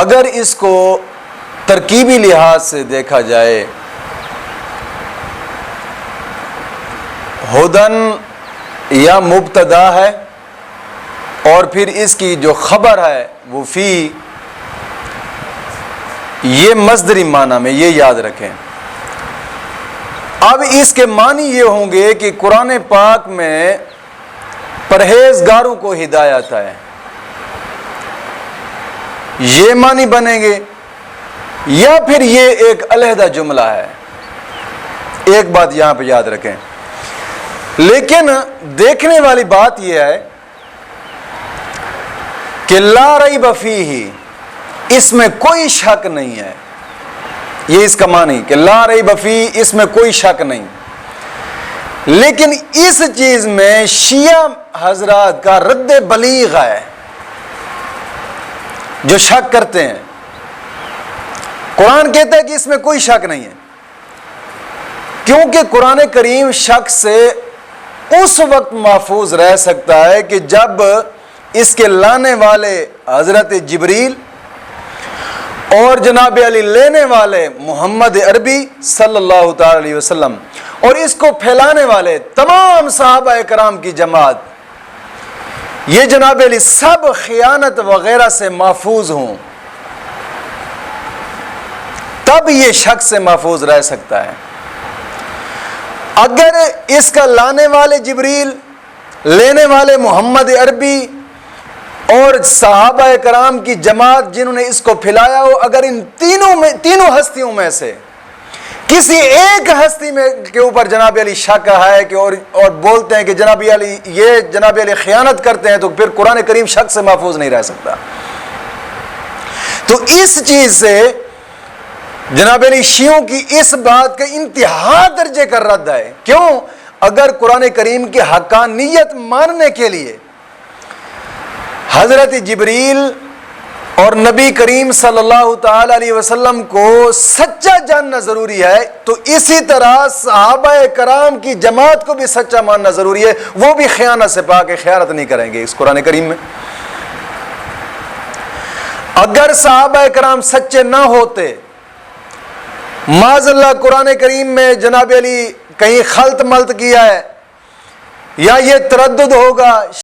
اگر اس کو ترکیبی لحاظ سے دیکھا جائے، ہدن یا مبتدا ہے اور پھر اس کی جو خبر ہے وہ فی، یہ مصدری معنی میں، یہ یاد رکھیں۔ اب اس کے معنی یہ ہوں گے کہ قرآن پاک میں پرہیزگاروں کو ہدایت ہے، یہ معنی بنیں گے، یا پھر یہ ایک علیحدہ جملہ ہے۔ ایک بات یہاں پہ یاد رکھیں، لیکن دیکھنے والی بات یہ ہے کہ لا ریب فیہ، اس میں کوئی شک نہیں ہے، یہ اس کا معنی کہ لا ریب فیہ، اس میں کوئی شک نہیں۔ لیکن اس چیز میں شیعہ حضرات کا رد بلیغ ہے، جو شک کرتے ہیں۔ قرآن کہتا ہے کہ اس میں کوئی شک نہیں ہے، کیونکہ قرآن کریم شک سے اس وقت محفوظ رہ سکتا ہے کہ جب اس کے لانے والے حضرت جبریل اور جناب علی لینے والے محمد عربی صلی اللہ تعالی علیہ وسلم اور اس کو پھیلانے والے تمام صحابہ کرام کی جماعت، یہ جناب علی سب خیانت وغیرہ سے محفوظ ہوں، تب یہ شک سے محفوظ رہ سکتا ہے۔ اگر اس کا لانے والے جبریل، لینے والے محمد عربی اور صحابہ کرام کی جماعت جنہوں نے اس کو پھیلایا ہو، اگر ان تینوں ہستیوں میں سے کسی ایک ہستی میں کے اوپر جناب علی شک ہے کہ اور بولتے ہیں کہ جناب علی یہ جناب علی خیانت کرتے ہیں، تو پھر قرآن کریم شک سے محفوظ نہیں رہ سکتا۔ تو اس چیز سے جناب علی شیعوں کی اس بات کا انتہا درجے کا رد ہے۔ کیوں؟ اگر قرآن کریم کی حقانیت ماننے کے لیے حضرت جبریل اور نبی کریم صلی اللہ تعالی علیہ وسلم کو سچا جاننا ضروری ہے، تو اسی طرح صحابہ کرام کی جماعت کو بھی سچا ماننا ضروری ہے، وہ بھی خیانت سے پاک ہے، خیانت نہیں کریں گے اس قرآن کریم میں۔ اگر صحابہ کرام سچے نہ ہوتے، معاذ اللہ قرآن کریم میں جناب علی کہیں خلط ملط کیا ہے یا یہ تردد ہوگا،